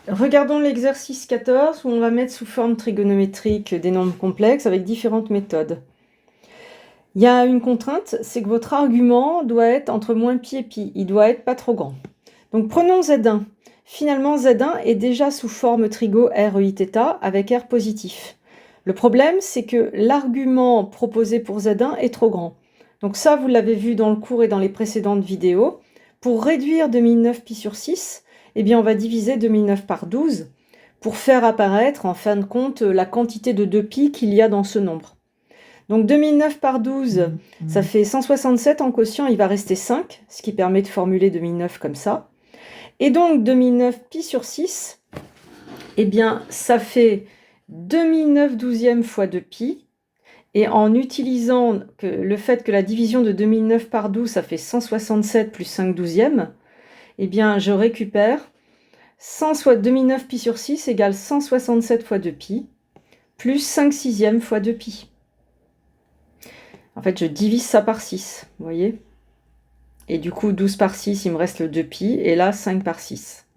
Regardons l'exercice 14 où on va mettre sous forme trigonométrique des nombres complexes avec différentes méthodes. Il y a une contrainte, c'est que votre argument doit être entre moins pi et pi, il doit être pas trop grand. Donc prenons Z1. Finalement, Z1 est déjà sous forme trigo REIθ avec R positif. Le problème, c'est que l'argument proposé pour Z1 est trop grand. Donc ça, vous l'avez vu dans le cours et dans les précédentes vidéos. Pour réduire 2009 pi sur 6, eh bien on va diviser 2009 par 12 pour faire apparaître en fin de compte la quantité de 2pi qu'il y a dans ce nombre. Donc 2009 par 12, ça fait 167 en quotient, il va rester 5, ce qui permet de formuler 2009 comme ça. Et donc 2009 pi sur 6, eh bien ça fait 2009 douzième fois 2pi. Et en utilisant le fait que la division de 2009 par 12, ça fait 167 plus 5 douzièmes, eh bien je récupère 2009 pi sur 6 égale 167 fois 2pi, plus 5 sixièmes fois 2pi. En fait, je divise ça par 6, vous voyez? Et du coup, 12 par 6, il me reste le 2pi, et là, 5 par 6.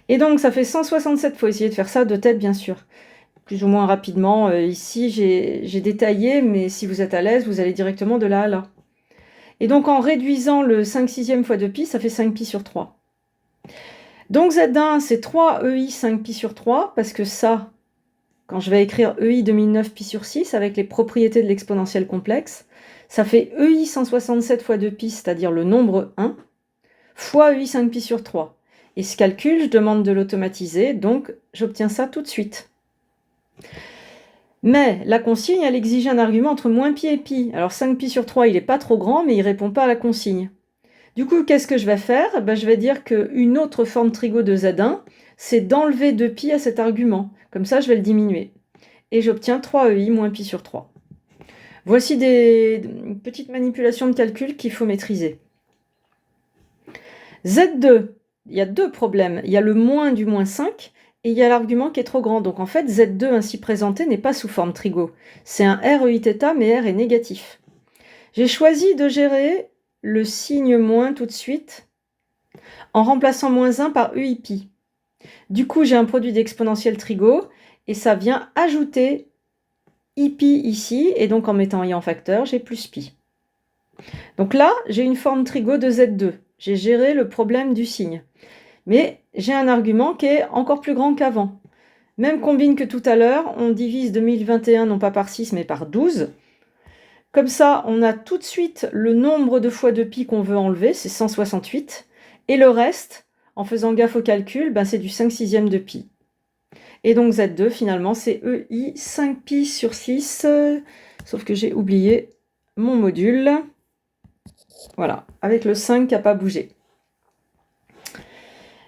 Et donc, ça fait 167, il faut essayer de faire ça de tête, bien sûr. Plus ou moins rapidement. Ici, j'ai détaillé, mais si vous êtes à l'aise, vous allez directement de là à là. Et donc, en réduisant le 5 sixième fois 2pi, ça fait 5pi sur 3. Donc, Z1, c'est 3 EI 5pi sur 3, parce que ça, quand je vais écrire EI 2009 pi sur 6 avec les propriétés de l'exponentielle complexe, ça fait EI 167 fois 2pi, c'est-à-dire le nombre 1, fois EI 5pi sur 3. Et ce calcul, je demande de l'automatiser, donc j'obtiens ça tout de suite. Mais la consigne, elle exige un argument entre moins pi et pi. Alors 5pi sur 3, il n'est pas trop grand, mais il ne répond pas à la consigne. Du coup, qu'est-ce que je vais faire? Je vais dire qu'une autre forme trigo de Z1, c'est d'enlever 2pi à cet argument. Comme ça, je vais le diminuer. Et j'obtiens 3EI moins pi sur 3. Voici des petites manipulations de calcul qu'il faut maîtriser. Z2, il y a deux problèmes. Il y a le moins du moins 5 et il y a l'argument qui est trop grand. Donc en fait, Z2 ainsi présenté n'est pas sous forme trigo. C'est un REIθ, mais R est négatif. J'ai choisi de gérer le signe moins tout de suite en remplaçant moins 1 par EIpi. Du coup, j'ai un produit d'exponentielle trigo et ça vient ajouter ipi ici, et donc en mettant i en facteur, j'ai plus pi. Donc là, j'ai une forme trigo de Z2. J'ai géré le problème du signe. Mais j'ai un argument qui est encore plus grand qu'avant. Même combine que tout à l'heure, on divise 2021 non pas par 6 mais par 12. Comme ça, on a tout de suite le nombre de fois de pi qu'on veut enlever, c'est 168. Et le reste, en faisant gaffe au calcul, c'est du 5 sixième de pi. Et donc Z2, finalement, c'est EI 5pi sur 6, sauf que j'ai oublié mon module. Voilà, avec le 5 qui n'a pas bougé.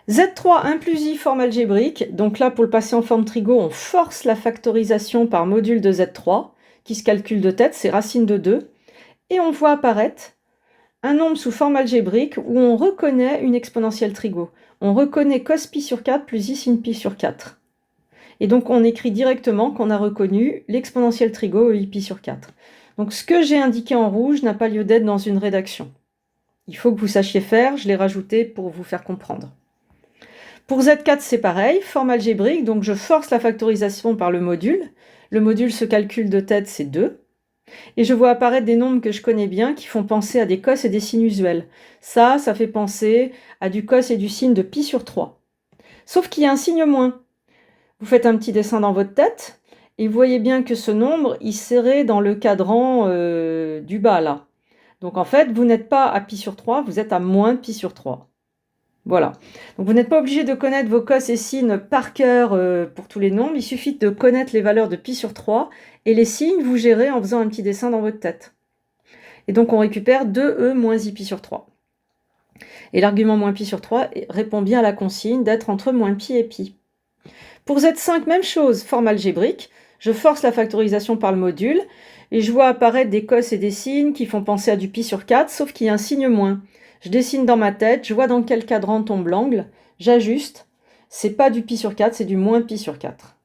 Z3 inclusif forme algébrique. Donc là, pour le passer en forme trigo, on force la factorisation par module de Z3, qui se calcule de tête, c'est racine de 2. Et on voit apparaître un nombre sous forme algébrique où on reconnaît une exponentielle trigo. On reconnaît cos pi sur 4 plus i sin pi sur 4. Et donc, on écrit directement qu'on a reconnu l'exponentielle trigo EI pi sur 4. Donc, ce que j'ai indiqué en rouge n'a pas lieu d'être dans une rédaction. Il faut que vous sachiez faire, je l'ai rajouté pour vous faire comprendre. Pour Z4, c'est pareil, forme algébrique, donc je force la factorisation par le module. Le module se calcule de tête, c'est 2. Et je vois apparaître des nombres que je connais bien qui font penser à des cos et des sines usuels. Ça fait penser à du cos et du sin de pi sur 3. Sauf qu'il y a un signe moins. Vous faites un petit dessin dans votre tête, et vous voyez bien que ce nombre, il serait dans le cadran du bas, là. Donc en fait, vous n'êtes pas à pi sur 3, vous êtes à moins pi sur 3. Voilà. Donc vous n'êtes pas obligé de connaître vos cos et sines par cœur pour tous les nombres, il suffit de connaître les valeurs de pi sur 3, et les signes, vous gérez en faisant un petit dessin dans votre tête. Et donc on récupère 2e moins i pi sur 3. Et l'argument moins pi sur 3 répond bien à la consigne d'être entre moins pi et pi. Pour Z5, même chose, forme algébrique. Je force la factorisation par le module et je vois apparaître des cos et des sines qui font penser à du pi sur 4, sauf qu'il y a un signe moins. Je dessine dans ma tête, je vois dans quel cadran tombe l'angle, j'ajuste. C'est pas du pi sur 4, c'est du moins pi sur 4.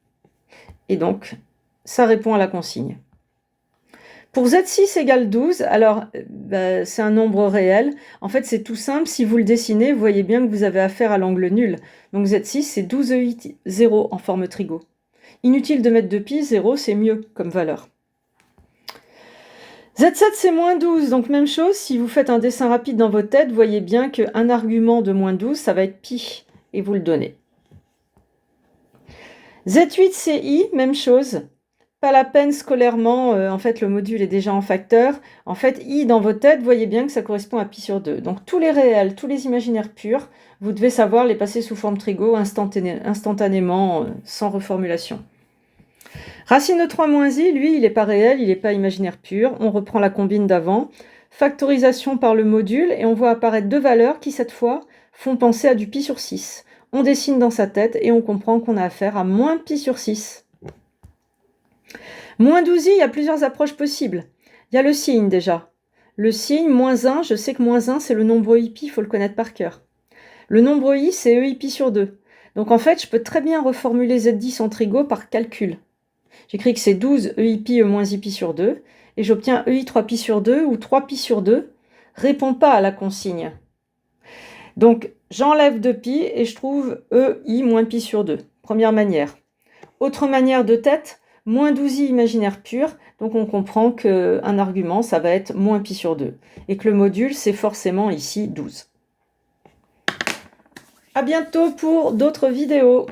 Et donc, ça répond à la consigne. Pour Z6 égale 12, alors c'est un nombre réel. En fait, c'est tout simple. Si vous le dessinez, vous voyez bien que vous avez affaire à l'angle nul. Donc Z6, c'est 12E8, 0 en forme trigo. Inutile de mettre de pi, 0 c'est mieux comme valeur. Z7 c'est moins 12, donc même chose, si vous faites un dessin rapide dans votre tête, vous voyez bien qu'un argument de moins 12, ça va être pi, et vous le donnez. Z8 c'est i, même chose. Pas la peine scolairement, en fait le module est déjà en facteur. En fait, i dans votre tête, vous voyez bien que ça correspond à pi sur 2. Donc tous les réels, tous les imaginaires purs, vous devez savoir les passer sous forme trigo instantanément, sans reformulation. Racine de 3 moins i, lui, il n'est pas réel, il n'est pas imaginaire pur. On reprend la combine d'avant. Factorisation par le module, et on voit apparaître deux valeurs qui, cette fois, font penser à du pi sur 6. On dessine dans sa tête et on comprend qu'on a affaire à moins pi sur 6. Moins 12i, il y a plusieurs approches possibles. Il y a le signe déjà. Le signe, moins 1, je sais que moins 1, c'est le nombre i pi, il faut le connaître par cœur. Le nombre i, c'est e i pi sur 2. Donc en fait, je peux très bien reformuler z10 en trigo par calcul. J'écris que c'est 12 e i pi e moins i pi sur 2, et j'obtiens e i 3 pi sur 2, ou 3 pi sur 2, répond pas à la consigne. Donc j'enlève 2 pi, et je trouve e i moins pi sur 2. Première manière. Autre manière de tête, moins 12i imaginaire pur, donc on comprend qu'un argument, ça va être moins pi sur 2, et que le module, c'est forcément ici 12. À bientôt pour d'autres vidéos.